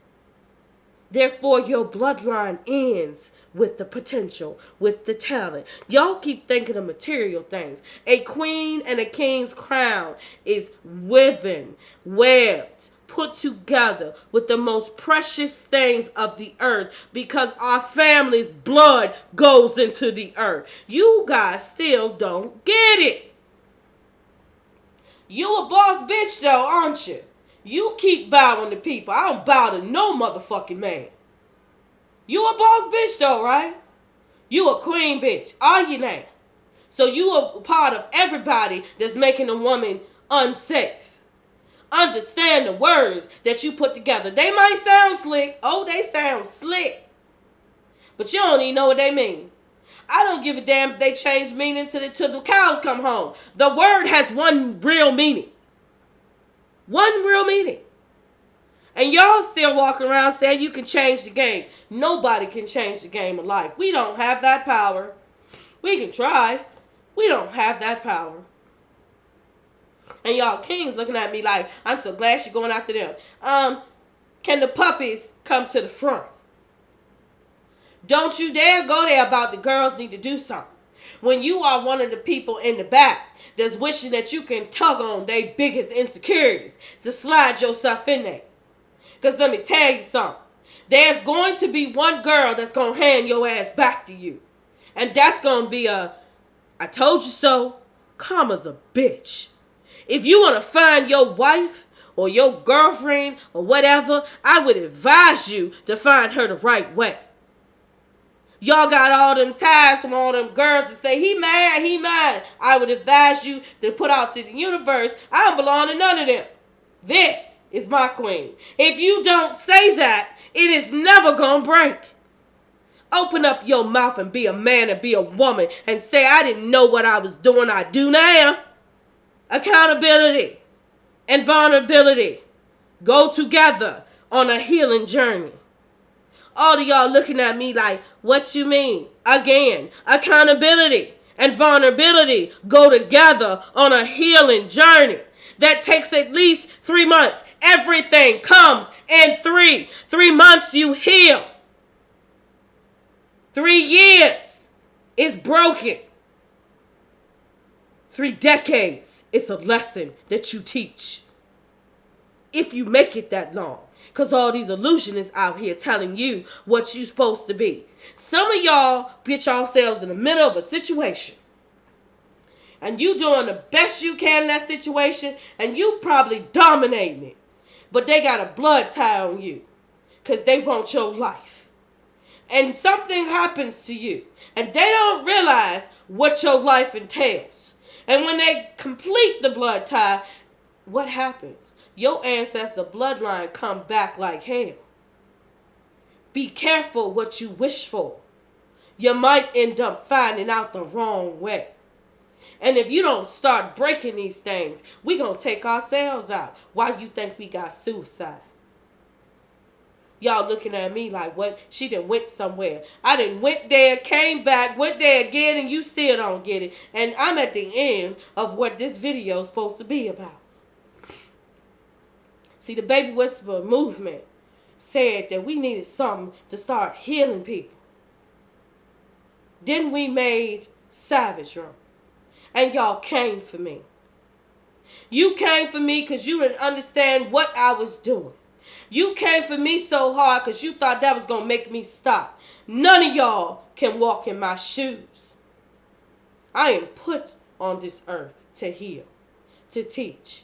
Therefore, your bloodline ends with the potential, with the talent. Y'all keep thinking of material things. A queen and a king's crown is woven, webbed, put together with the most precious things of the earth, because our family's blood goes into the earth. You guys still don't get it. You a boss bitch though, aren't you? You keep bowing to people. I don't bow to no motherfucking man. You a boss bitch though, right? You a queen bitch. Are you now? So you a part of everybody that's making a woman unsafe. Understand the words that you put together. They might sound slick. Oh, they sound slick. But you don't even know what they mean. I don't give a damn if they change meaning till the cows come home. The word has one real meaning. One real meaning. And y'all still walking around saying you can change the game. Nobody can change the game of life. We don't have that power. We can try. We don't have that power. And y'all kings looking at me like, I'm so glad you're going after them. Can the puppies come to the front? Don't you dare go there about the girls need to do something. When you are one of the people in the back that's wishing that you can tug on their biggest insecurities to slide yourself in there. Because let me tell you something. There's going to be one girl that's going to hand your ass back to you. And that's going to be a, I told you so, comma's a bitch. If you want to find your wife or your girlfriend or whatever, I would advise you to find her the right way. Y'all got all them ties from all them girls to say, he mad, he mad. I would advise you to put out to the universe, I don't belong to none of them. This is my queen. If you don't say that, it is never gonna break. Open up your mouth and be a man and be a woman and say, I didn't know what I was doing, I do now. Accountability and vulnerability go together on a healing journey. All of y'all looking at me like, what you mean? Again, accountability and vulnerability go together on a healing journey that takes at least 3 months. Everything comes in 3. 3 months you heal. 3 years is broken. 3 decades is a lesson that you teach. If you make it that long. Because all these illusionists out here telling you what you're supposed to be. Some of y'all get yourselves in the middle of a situation. And you doing the best you can in that situation. And you probably dominating it. But they got a blood tie on you. Because they want your life. And something happens to you. And they don't realize what your life entails. And when they complete the blood tie, what happens? Your ancestor bloodline come back like hell. Be careful what you wish for. You might end up finding out the wrong way. And if you don't start breaking these things, we gonna take ourselves out. Why you think we got suicide? Y'all looking at me like, what? She done went somewhere. I done went there, came back, went there again, and you still don't get it. And I'm at the end of what this video is supposed to be about. See, the Baby Whisperer movement said that we needed something to start healing people. Then we made Savage Room. And y'all came for me. You came for me because you didn't understand what I was doing. You came for me so hard because you thought that was going to make me stop. None of y'all can walk in my shoes. I am put on this earth to heal, to teach.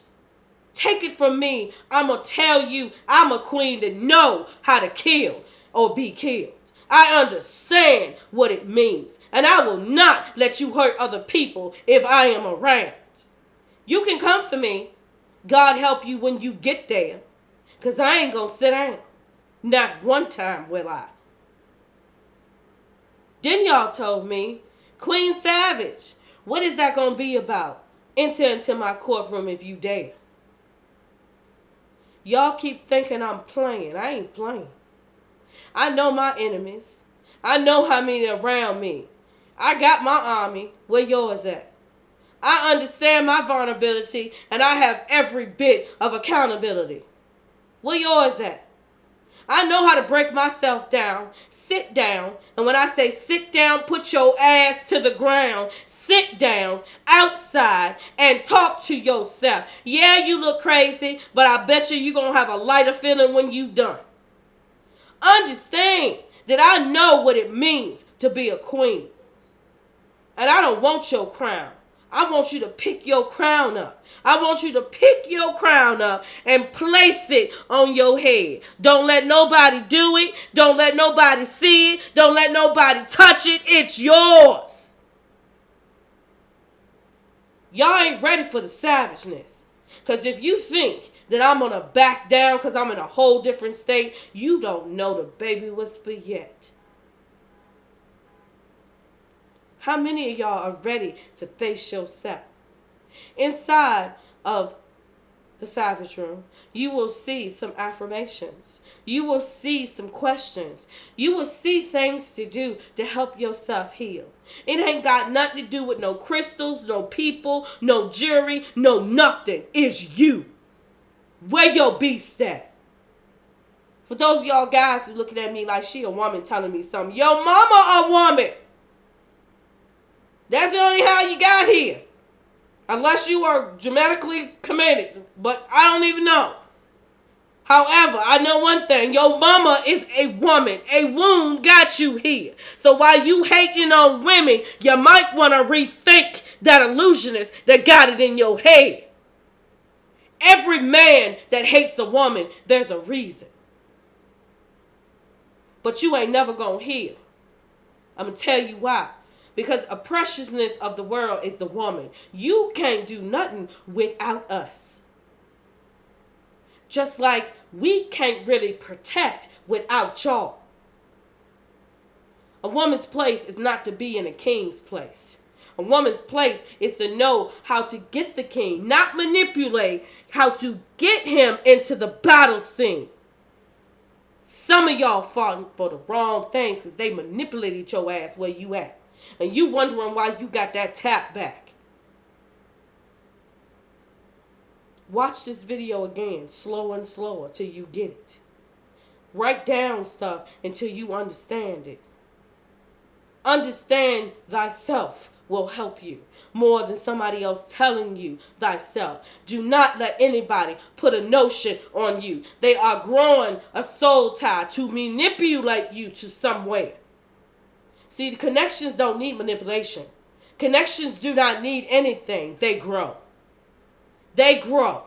Take it from me. I'm going to tell you I'm a queen that know how to kill or be killed. I understand what it means. And I will not let you hurt other people if I am around. You can come for me. God help you when you get there. Because I ain't going to sit down. Not one time will I. Then y'all told me, Queen Savage, what is that going to be about? Enter into my courtroom if you dare. Y'all keep thinking I'm playing. I ain't playing. I know my enemies. I know how many are around me. I got my army. Where yours at? I understand my vulnerability and I have every bit of accountability. Where yours at? I know how to break myself down, sit down, and when I say sit down, put your ass to the ground, sit down outside and talk to yourself. Yeah, you look crazy, but I bet you're going to have a lighter feeling when you done. Understand that I know what it means to be a queen. And I don't want your crown. I want you to pick your crown up. I want you to pick your crown up and place it on your head. Don't let nobody do it. Don't let nobody see it. Don't let nobody touch it. It's yours. Y'all ain't ready for the savageness. Because if you think that I'm going to back down because I'm in a whole different state, you don't know the Baby Whisper yet. How many of y'all are ready to face yourself? Inside of the Savage Room, you will see some affirmations. You will see some questions. You will see things to do to help yourself heal. It ain't got nothing to do with no crystals, no people, no jury, no nothing. It's you. Where your beast at? For those of y'all guys who looking at me like she a woman telling me something, your mama a woman. That's the only how you got here. Unless you are genetically committed. But I don't even know. However, I know one thing. Your mama is a woman. A wound got you here. So while you hating on women, you might want to rethink that illusionist that got it in your head. Every man that hates a woman, there's a reason. But you ain't never going to heal. I'm going to tell you why. Because a preciousness of the world is the woman. You can't do nothing without us. Just like we can't really protect without y'all. A woman's place is not to be in a king's place. A woman's place is to know how to get the king, not manipulate, how to get him into the battle scene. Some of y'all fought for the wrong things because they manipulated your ass where you at. And you wondering why you got that tap back. Watch this video again, slower and slower till you get it. Write down stuff until you understand it. Understand thyself will help you more than somebody else telling you thyself. Do not let anybody put a notion on you. They are growing a soul tie to manipulate you to somewhere. See, the connections don't need manipulation. Connections do not need anything. They grow. They grow.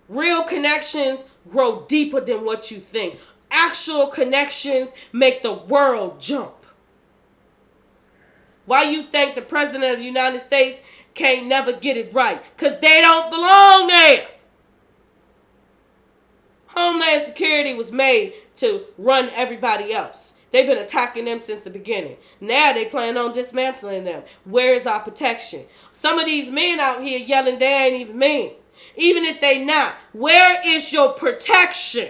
Real connections grow deeper than what you think. Actual connections make the world jump. Why you think the President of the United States can't never get it right? Because they don't belong there. Homeland Security was made to run everybody else. They've been attacking them since the beginning. Now they plan on dismantling them. Where is our protection? Some of these men out here yelling they ain't even men. Even if they not, where is your protection?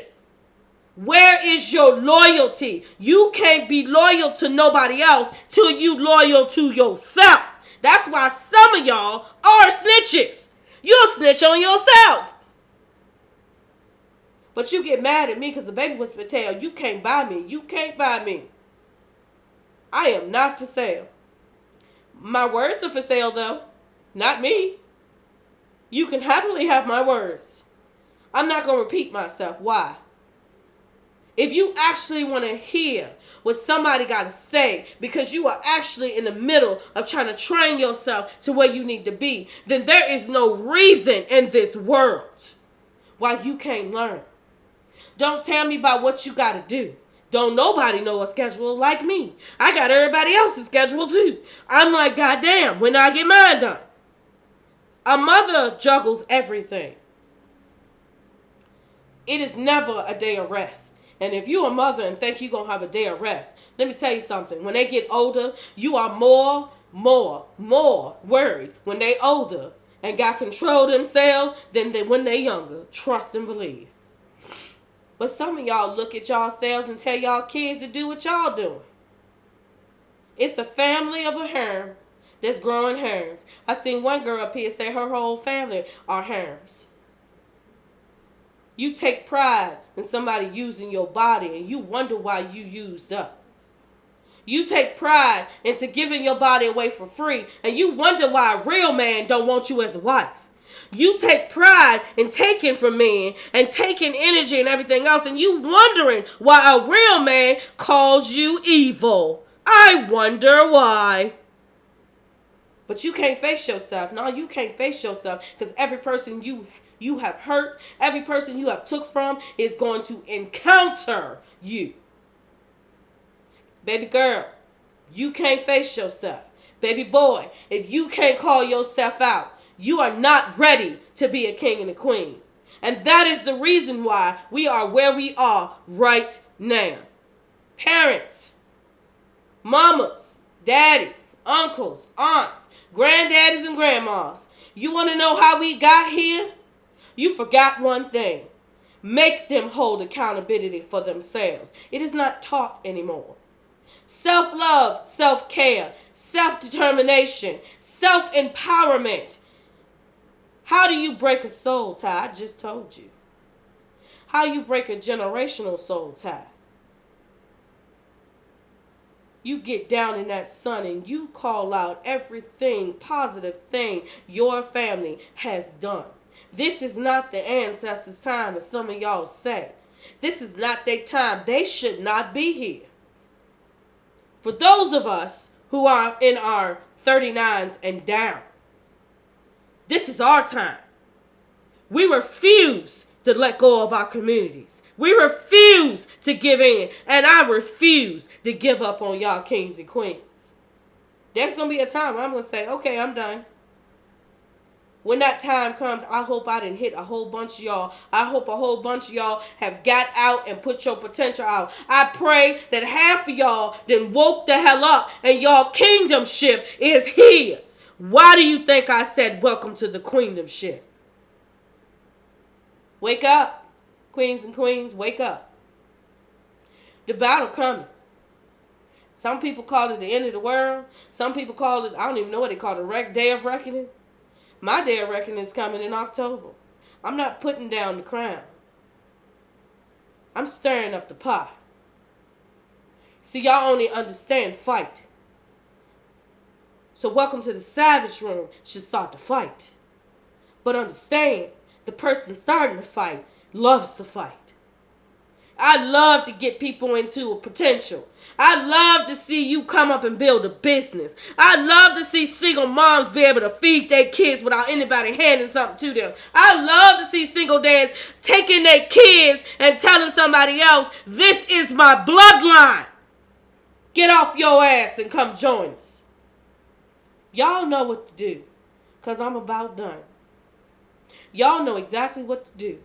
Where is your loyalty? You can't be loyal to nobody else till you loyal to yourself. That's why some of y'all are snitches. You'll snitch on yourself. But you get mad at me because the baby whisper tell you can't buy me. You can't buy me. I am not for sale. My words are for sale though. Not me. You can happily have my words. I'm not going to repeat myself. Why? If you actually want to hear what somebody got to say because you are actually in the middle of trying to train yourself to where you need to be, then there is no reason in this world why you can't learn. Don't tell me about what you got to do. Don't nobody know a schedule like me. I got everybody else's schedule too. I'm like, goddamn, when I get mine done. A mother juggles everything. It is never a day of rest. And if you're a mother and think you're going to have a day of rest, let me tell you something. When they get older, you are more worried when they older and got control of themselves than when they younger. Trust and believe. But some of y'all look at y'all selves and tell y'all kids to do what y'all doing. It's a family of a harem that's growing harems. I seen one girl up here say her whole family are harems. You take pride in somebody using your body and you wonder why you used up. You take pride into giving your body away for free and you wonder why a real man don't want you as a wife. You take pride in taking from men and taking energy and everything else and you wondering why a real man calls you evil. I wonder why. But you can't face yourself. No, you can't face yourself because every person you have hurt, every person you have took from is going to encounter you. Baby girl, you can't face yourself. Baby boy, if you can't call yourself out, you are not ready to be a king and a queen. And that is the reason why we are where we are right now. Parents, mamas, daddies, uncles, aunts, granddaddies and grandmas. You want to know how we got here? You forgot one thing. Make them hold accountability for themselves. It is not taught anymore. Self-love, self-care, self-determination, self-empowerment. How do you break a soul tie? I just told you. How you break a generational soul tie? You get down in that sun and you call out everything positive thing your family has done. This is not the ancestors' time, as some of y'all say. This is not their time. They should not be here. For those of us who are in our 39s and down, this is our time. We refuse to let go of our communities. We refuse to give in. And I refuse to give up on y'all kings and queens. There's going to be a time where I'm going to say, okay, I'm done. When that time comes, I hope I didn't hit a whole bunch of y'all. I hope a whole bunch of y'all have got out and put your potential out. I pray that half of y'all then woke the hell up and y'all kingdom ship is here. Why do you think I said welcome to the Queendom Ship? Wake up, queens and queens, wake up. The battle coming. Some people call it the end of the world. Some people call it, I don't even know what they call it, day of reckoning. My day of reckoning is coming in October. I'm not putting down the crown. I'm stirring up the pot. See, y'all only understand fight. So welcome to the savage room should start the fight. But understand, the person starting the fight loves to fight. I love to get people into a potential. I love to see you come up and build a business. I love to see single moms be able to feed their kids without anybody handing something to them. I love to see single dads taking their kids and telling somebody else, this is my bloodline. Get off your ass and come join us. Y'all know what to do, because I'm about done. Y'all know exactly what to do.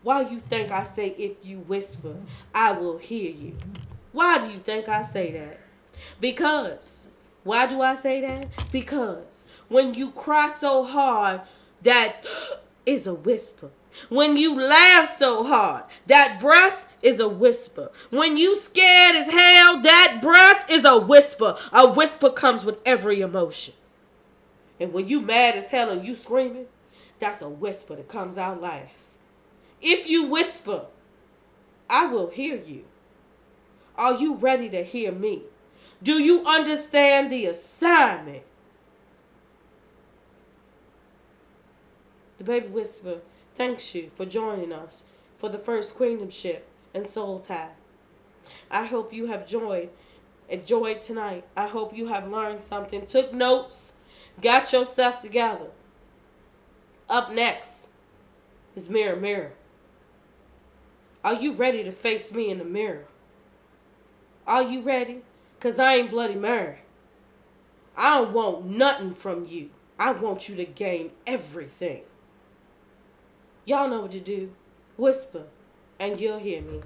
Why you think I say if you whisper, I will hear you? Why do you think I say that? Because. Why do I say that? Because when you cry so hard, that is a whisper. When you laugh so hard, that breath is a whisper. When you scared as hell, that breath is a whisper. A whisper comes with every emotion. And when you mad as hell and you screaming, that's a whisper that comes out last. If you whisper, I will hear you. Are you ready to hear me? Do you understand the assignment? The Baby Whisperer thanks you for joining us for the first Queendom Ship and Soul Tie. I hope you have enjoyed tonight. I hope you have learned something, took notes, got yourself together. Up next is Mirror Mirror. Are you ready to face me in the mirror? Are you ready? Because I ain't Bloody Mary. I don't want nothing from you. I want you to gain everything. Y'all know what to do. Whisper, and you'll hear me.